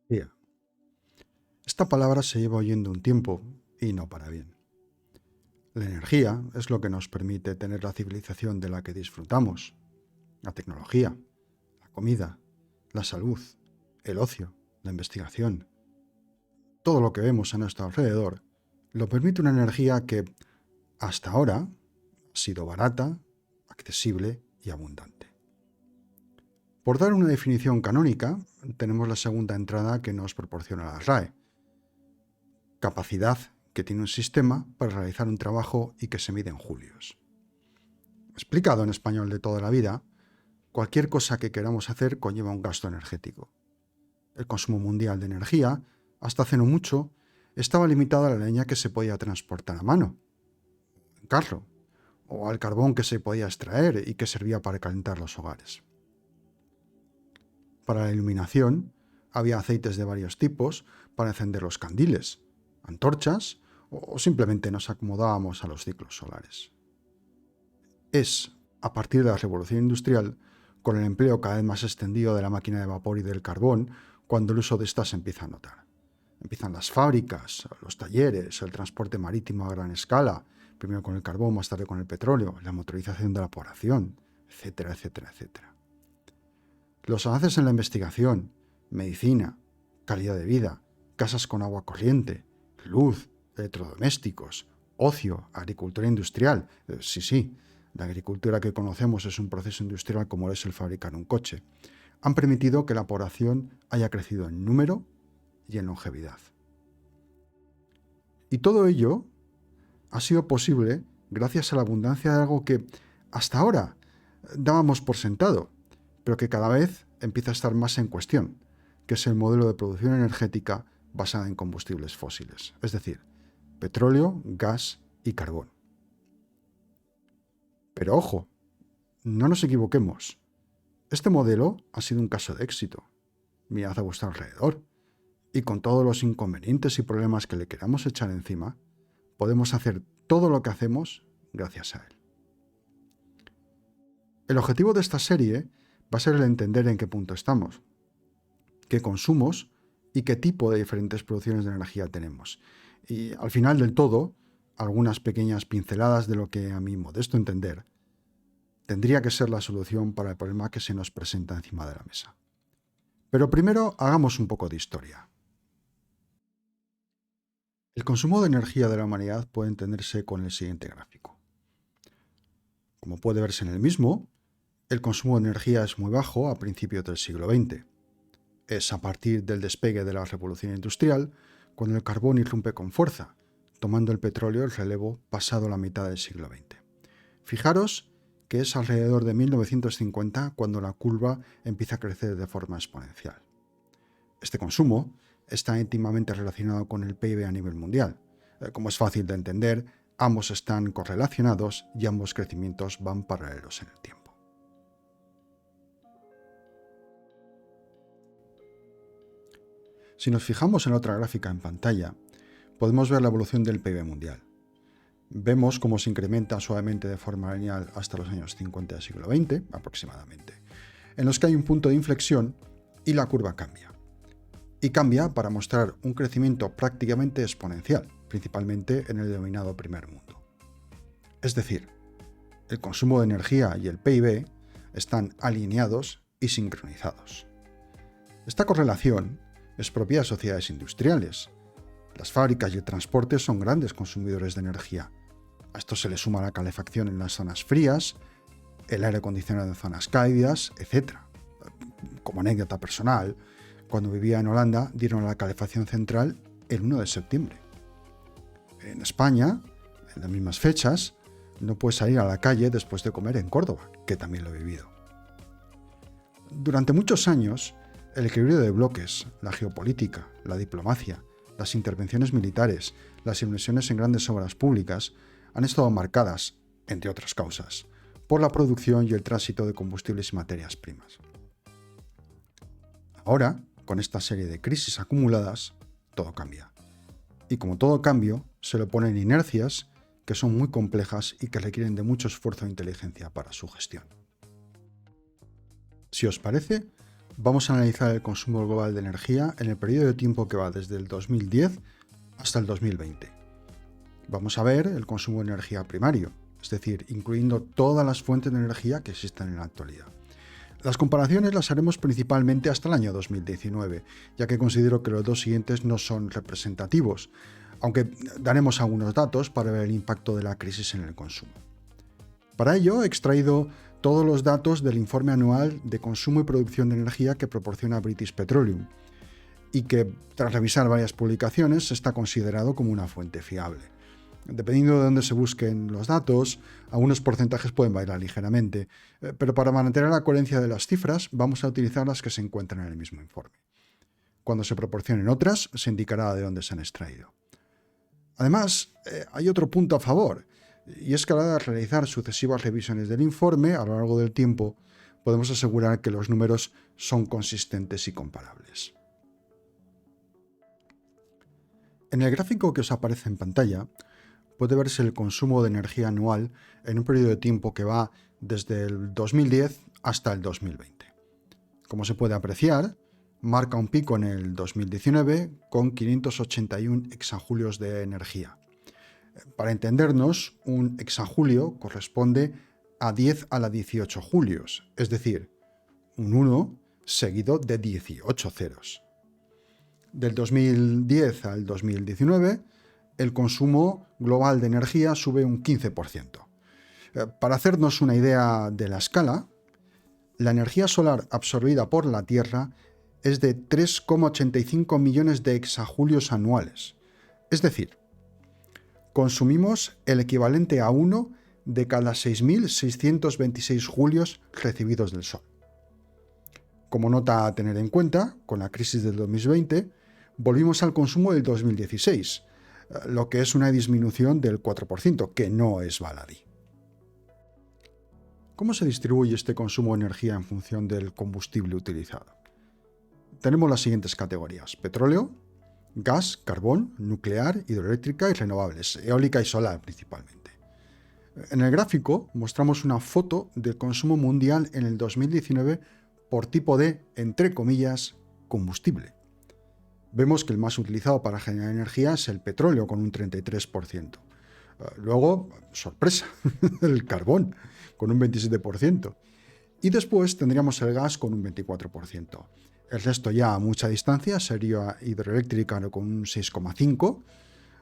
Tía. Esta palabra se lleva oyendo un tiempo y no para bien. La energía es lo que nos permite tener la civilización de la que disfrutamos, la tecnología, la comida, la salud, el ocio, la investigación. Todo lo que vemos a nuestro alrededor lo permite una energía que, hasta ahora, ha sido barata, accesible y abundante. Por dar una definición canónica, tenemos la segunda entrada que nos proporciona la RAE: capacidad que tiene un sistema para realizar un trabajo y que se mide en julios. Explicado en español de toda la vida, cualquier cosa que queramos hacer conlleva un gasto energético. El consumo mundial de energía, hasta hace no mucho, estaba limitado a la leña que se podía transportar a mano, en carro, o al carbón que se podía extraer y que servía para calentar los hogares. Para la iluminación, había aceites de varios tipos para encender los candiles, antorchas o simplemente nos acomodábamos a los ciclos solares. Es a partir de la revolución industrial, con el empleo cada vez más extendido de la máquina de vapor y del carbón, cuando el uso de estas se empieza a notar. Empiezan las fábricas, los talleres, el transporte marítimo a gran escala, primero con el carbón, más tarde con el petróleo, la motorización de la población, etcétera, etcétera, etcétera. Los avances en la investigación, medicina, calidad de vida, casas con agua corriente, luz, electrodomésticos, ocio, agricultura industrial, sí, la agricultura que conocemos es un proceso industrial como es el fabricar un coche, han permitido que la población haya crecido en número y en longevidad. Y todo ello ha sido posible gracias a la abundancia de algo que hasta ahora dábamos por sentado, pero que cada vez empieza a estar más en cuestión, que es el modelo de producción energética basada en combustibles fósiles, es decir, petróleo, gas y carbón. Pero ojo, no nos equivoquemos. Este modelo ha sido un caso de éxito. Mirad a vuestro alrededor. Y con todos los inconvenientes y problemas que le queramos echar encima, podemos hacer todo lo que hacemos gracias a él. El objetivo de esta serie va a ser el entender en qué punto estamos, qué consumos y qué tipo de diferentes producciones de energía tenemos. Y al final del todo, algunas pequeñas pinceladas de lo que, a mi modesto entender, tendría que ser la solución para el problema que se nos presenta encima de la mesa. Pero primero hagamos un poco de historia. El consumo de energía de la humanidad puede entenderse con el siguiente gráfico. Como puede verse en el mismo, el consumo de energía es muy bajo a principios del siglo XX. Es a partir del despegue de la revolución industrial cuando el carbón irrumpe con fuerza, tomando el petróleo el relevo pasado la mitad del siglo XX. Fijaros que es alrededor de 1950 cuando la curva empieza a crecer de forma exponencial. Este consumo está íntimamente relacionado con el PIB a nivel mundial. Como es fácil de entender, ambos están correlacionados y ambos crecimientos van paralelos en el tiempo. Si nos fijamos en la otra gráfica en pantalla, podemos ver la evolución del PIB mundial. Vemos cómo se incrementa suavemente de forma lineal hasta los años 50 del siglo XX, aproximadamente, en los que hay un punto de inflexión y la curva cambia. Y cambia para mostrar un crecimiento prácticamente exponencial, principalmente en el denominado primer mundo. Es decir, el consumo de energía y el PIB están alineados y sincronizados. Esta correlación es propia de sociedades industriales. Las fábricas y el transporte son grandes consumidores de energía. A esto se le suma la calefacción en las zonas frías, el aire acondicionado en zonas cálidas, etc. Como anécdota personal, cuando vivía en Holanda dieron la calefacción central el 1 de septiembre. En España, en las mismas fechas, no puedes salir a la calle después de comer en Córdoba, que también lo he vivido. Durante muchos años, el equilibrio de bloques, la geopolítica, la diplomacia, las intervenciones militares, las inversiones en grandes obras públicas han estado marcadas, entre otras causas, por la producción y el tránsito de combustibles y materias primas. Ahora, con esta serie de crisis acumuladas, todo cambia. Y como todo cambio, se le ponen inercias que son muy complejas y que requieren de mucho esfuerzo e inteligencia para su gestión. Si os parece, Vamos a analizar el consumo global de energía en el periodo de tiempo que va desde el 2010 hasta el 2020. Vamos a ver el consumo de energía primario, es decir, incluyendo todas las fuentes de energía que existen en la actualidad. Las comparaciones las haremos principalmente hasta el año 2019, ya que considero que los dos siguientes no son representativos, aunque daremos algunos datos para ver el impacto de la crisis en el consumo. Para ello he extraído todos los datos del informe anual de consumo y producción de energía que proporciona British Petroleum, y que, tras revisar varias publicaciones, está considerado como una fuente fiable. Dependiendo de dónde se busquen los datos, algunos porcentajes pueden variar ligeramente, pero para mantener la coherencia de las cifras vamos a utilizar las que se encuentran en el mismo informe. Cuando se proporcionen otras, se indicará de dónde se han extraído. Además, hay otro punto a favor, y es que a la hora de realizar sucesivas revisiones del informe a lo largo del tiempo, podemos asegurar que los números son consistentes y comparables. En el gráfico que os aparece en pantalla, puede verse el consumo de energía anual en un periodo de tiempo que va desde el 2010 hasta el 2020. Como se puede apreciar, marca un pico en el 2019 con 581 exajulios de energía. Para entendernos, un exajulio corresponde a 10 a la 18 julios, es decir, un 1 seguido de 18 ceros. Del 2010 al 2019, el consumo global de energía sube un 15%. Para hacernos una idea de la escala, la energía solar absorbida por la Tierra es de 3,85 millones de exajulios anuales. Es decir, consumimos el equivalente a uno de cada 6.626 julios recibidos del Sol. Como nota a tener en cuenta, con la crisis del 2020, volvimos al consumo del 2016, lo que es una disminución del 4%, que no es baladí. ¿Cómo se distribuye este consumo de energía en función del combustible utilizado? Tenemos las siguientes categorías: petróleo, gas, carbón, nuclear, hidroeléctrica y renovables, eólica y solar principalmente. En el gráfico mostramos una foto del consumo mundial en el 2019 por tipo de, entre comillas, combustible. Vemos que el más utilizado para generar energía es el petróleo, con un 33%. Luego, sorpresa, el carbón, con un 27%. Y después tendríamos el gas con un 24%. El resto ya a mucha distancia sería hidroeléctrica con un 6,5%,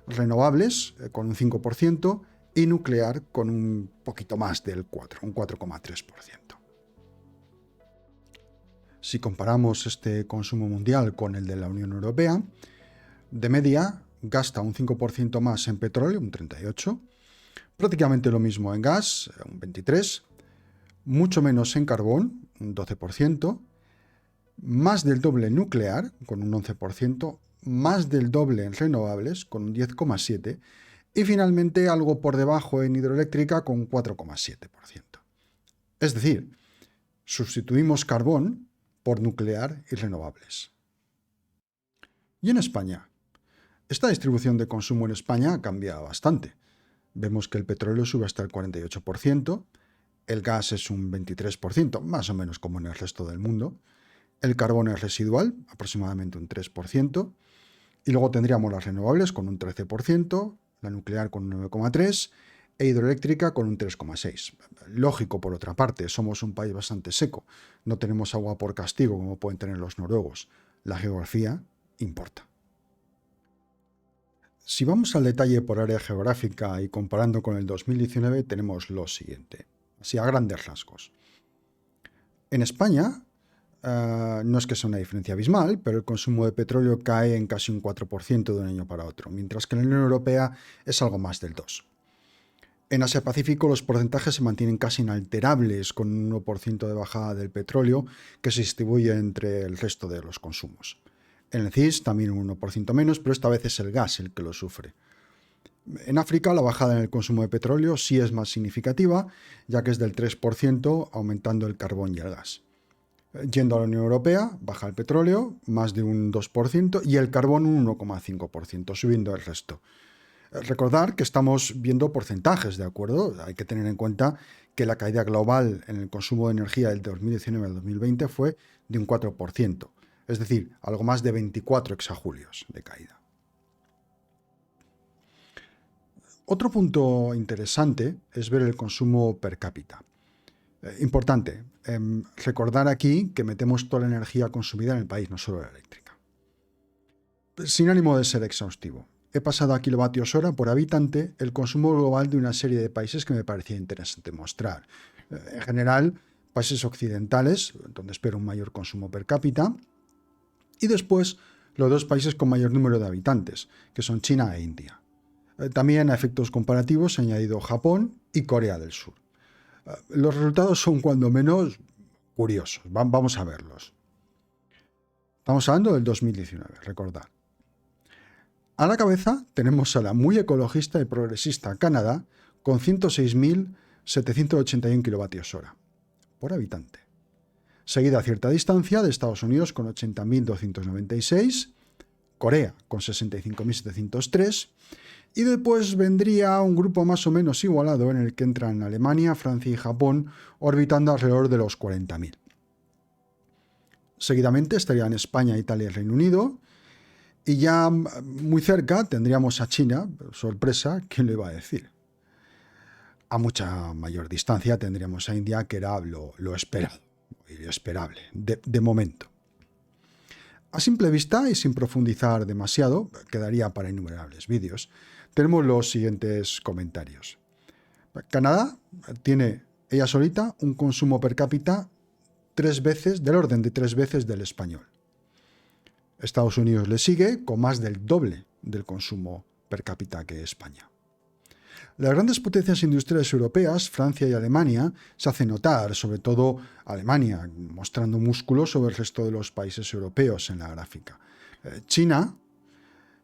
renovables con un 5% y nuclear con un poquito más del 4%, un 4,3%. Si comparamos este consumo mundial con el de la Unión Europea, de media gasta un 5% más en petróleo, un 38%, prácticamente lo mismo en gas, un 23%, mucho menos en carbón, un 12%, más del doble en nuclear, con un 11%, más del doble en renovables, con un 10,7%, y finalmente algo por debajo en hidroeléctrica, con un 4,7%. Es decir, sustituimos carbón por nuclear y renovables. Y en España, esta distribución de consumo en España cambia bastante. Vemos que el petróleo sube hasta el 48%, el gas es un 23%, más o menos como en el resto del mundo, el carbón es residual, aproximadamente un 3%, y luego tendríamos las renovables con un 13%, la nuclear con un 9,3% e hidroeléctrica con un 3,6%. Lógico, por otra parte, somos un país bastante seco, no tenemos agua por castigo como pueden tener los noruegos. La geografía importa. Si vamos al detalle por área geográfica y comparando con el 2019, tenemos lo siguiente, así a grandes rasgos. En España, no es que sea una diferencia abismal, pero el consumo de petróleo cae en casi un 4% de un año para otro, mientras que en la Unión Europea es algo más del 2%. En Asia-Pacífico los porcentajes se mantienen casi inalterables, con un 1% de bajada del petróleo que se distribuye entre el resto de los consumos. En el CIS también un 1% menos, pero esta vez es el gas el que lo sufre. En África la bajada en el consumo de petróleo sí es más significativa, ya que es del 3%, aumentando el carbón y el gas. Yendo a la Unión Europea, baja el petróleo, más de un 2%, y el carbón un 1,5%, subiendo el resto. Recordar que estamos viendo porcentajes, ¿de acuerdo? Hay que tener en cuenta que la caída global en el consumo de energía del 2019 al 2020 fue de un 4%, es decir, algo más de 24 exajulios de caída. Otro punto interesante es ver el consumo per cápita. Importante, recordar aquí que metemos toda la energía consumida en el país, no solo la eléctrica. Sin ánimo de ser exhaustivo, he pasado a kilovatios hora por habitante el consumo global de una serie de países que me parecía interesante mostrar. En general, países occidentales, donde espero un mayor consumo per cápita, y después los dos países con mayor número de habitantes, que son China e India. También a efectos comparativos he añadido Japón y Corea del Sur. Los resultados son cuando menos curiosos. Vamos a verlos. Estamos hablando del 2019, recordad. A la cabeza tenemos a la muy ecologista y progresista Canadá con 106.781 kilovatios hora por habitante. Seguida a cierta distancia de Estados Unidos con 80.296, Corea con 65.703 y después vendría un grupo más o menos igualado en el que entran Alemania, Francia y Japón orbitando alrededor de los 40.000. Seguidamente estarían España, Italia y Reino Unido. Y ya muy cerca tendríamos a China, sorpresa, ¿quién lo iba a decir? A mucha mayor distancia tendríamos a India, que era lo esperado y esperable, de momento. A simple vista y sin profundizar demasiado, quedaría para innumerables vídeos, tenemos los siguientes comentarios. Canadá tiene ella solita un consumo per cápita del orden de 3 veces del español. Estados Unidos le sigue con más del doble del consumo per cápita que España. Las grandes potencias industriales europeas, Francia y Alemania, se hacen notar, sobre todo Alemania, mostrando músculo sobre el resto de los países europeos en la gráfica. China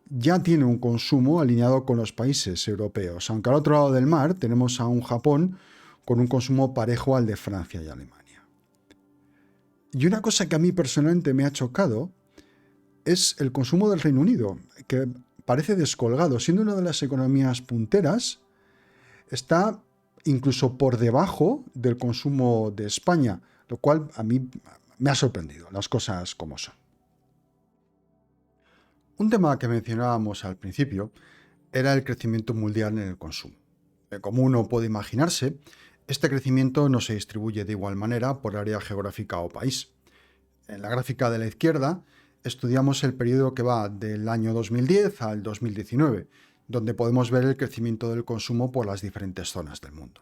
ya tiene un consumo alineado con los países europeos, aunque al otro lado del mar tenemos a un Japón con un consumo parejo al de Francia y Alemania. Y una cosa que a mí personalmente me ha chocado es el consumo del Reino Unido, que parece descolgado. Siendo una de las economías punteras, está incluso por debajo del consumo de España, lo cual a mí me ha sorprendido, las cosas como son. Un tema que mencionábamos al principio era el crecimiento mundial en el consumo. Como uno puede imaginarse, este crecimiento no se distribuye de igual manera por área geográfica o país. En la gráfica de la izquierda estudiamos el periodo que va del año 2010 al 2019, donde podemos ver el crecimiento del consumo por las diferentes zonas del mundo.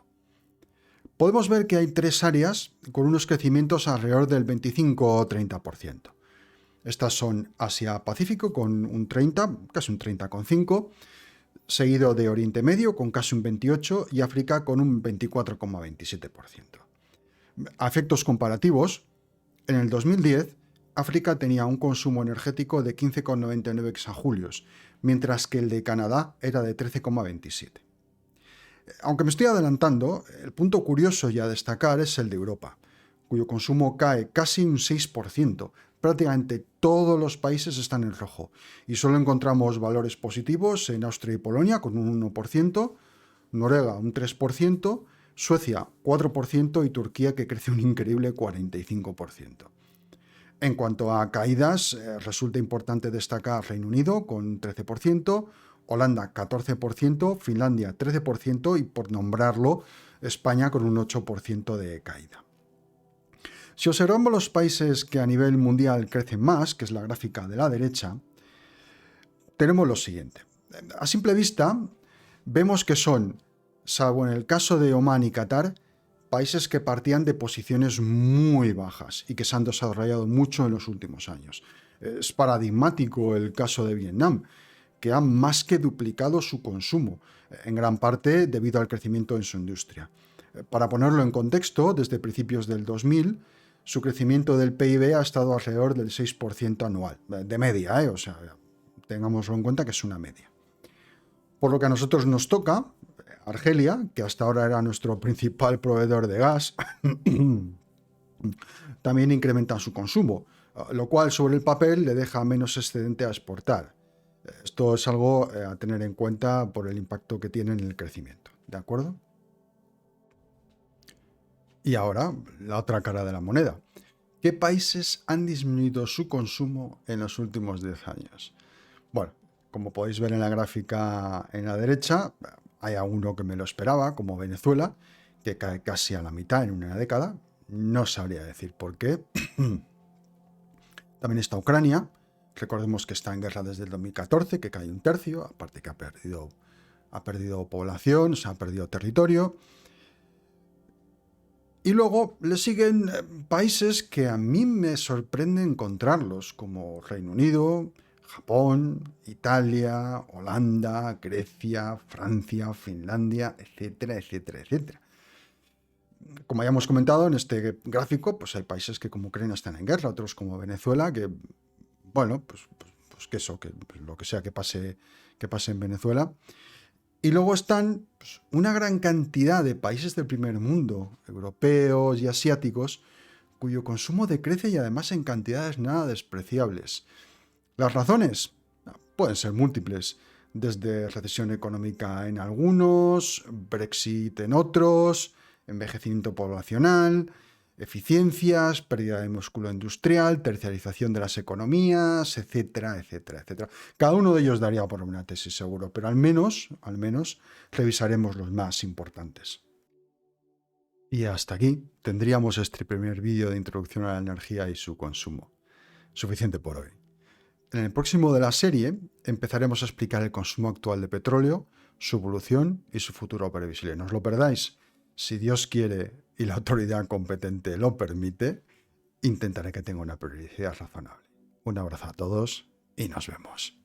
Podemos ver que hay 3 áreas con unos crecimientos alrededor del 25 o 30%. Estas son Asia-Pacífico con un 30, casi un 30,5%, seguido de Oriente Medio con casi un 28% y África con un 24,27%. A efectos comparativos, en el 2010, África tenía un consumo energético de 15,99 exajulios, mientras que el de Canadá era de 13,27. Aunque me estoy adelantando, el punto curioso y a destacar es el de Europa, cuyo consumo cae casi un 6%. Prácticamente todos los países están en rojo y solo encontramos valores positivos en Austria y Polonia con un 1%, Noruega un 3%, Suecia 4% y Turquía que crece un increíble 45%. En cuanto a caídas, resulta importante destacar Reino Unido con 13%, Holanda 14%, Finlandia 13% y, por nombrarlo, España con un 8% de caída. Si observamos los países que a nivel mundial crecen más, que es la gráfica de la derecha, tenemos lo siguiente. A simple vista, vemos que son, salvo en el caso de Omán y Qatar, países que partían de posiciones muy bajas y que se han desarrollado mucho en los últimos años. Es paradigmático el caso de Vietnam, que ha más que duplicado su consumo, en gran parte debido al crecimiento en su industria. Para ponerlo en contexto, desde principios del 2000, su crecimiento del PIB ha estado alrededor del 6% anual, de media, o sea, tengámoslo en cuenta que es una media. Por lo que a nosotros nos toca, Argelia, que hasta ahora era nuestro principal proveedor de gas, también incrementa su consumo, lo cual sobre el papel le deja menos excedente a exportar. Esto es algo a tener en cuenta por el impacto que tiene en el crecimiento, ¿de acuerdo? Y ahora, la otra cara de la moneda. ¿Qué países han disminuido su consumo en los últimos 10 años? Bueno, como podéis ver en la gráfica en la derecha, hay alguno que me lo esperaba, como Venezuela, que cae casi a la mitad en una década. No sabría decir por qué. También está Ucrania. Recordemos que está en guerra desde el 2014, que cae un tercio, aparte que ha perdido población, se ha perdido territorio. Y luego le siguen países que a mí me sorprende encontrarlos, como Reino Unido, Japón, Italia, Holanda, Grecia, Francia, Finlandia, etcétera, etcétera, etcétera. Como ya hemos comentado en este gráfico, pues hay países que como Ucrania están en guerra, otros como Venezuela, que, bueno, pues que eso, que pues lo que sea que pase en Venezuela. Y luego están pues, una gran cantidad de países del primer mundo, europeos y asiáticos, cuyo consumo decrece y además en cantidades nada despreciables. Las razones pueden ser múltiples, desde recesión económica en algunos, Brexit en otros, envejecimiento poblacional, eficiencias, pérdida de músculo industrial, terciarización de las economías, etcétera, etcétera, etcétera. Cada uno de ellos daría por una tesis seguro, pero al menos revisaremos los más importantes. Y hasta aquí tendríamos este primer vídeo de introducción a la energía y su consumo. Suficiente por hoy. En el próximo de la serie empezaremos a explicar el consumo actual de petróleo, su evolución y su futuro previsible. No os lo perdáis. Si Dios quiere y la autoridad competente lo permite, intentaré que tenga una periodicidad razonable. Un abrazo a todos y nos vemos.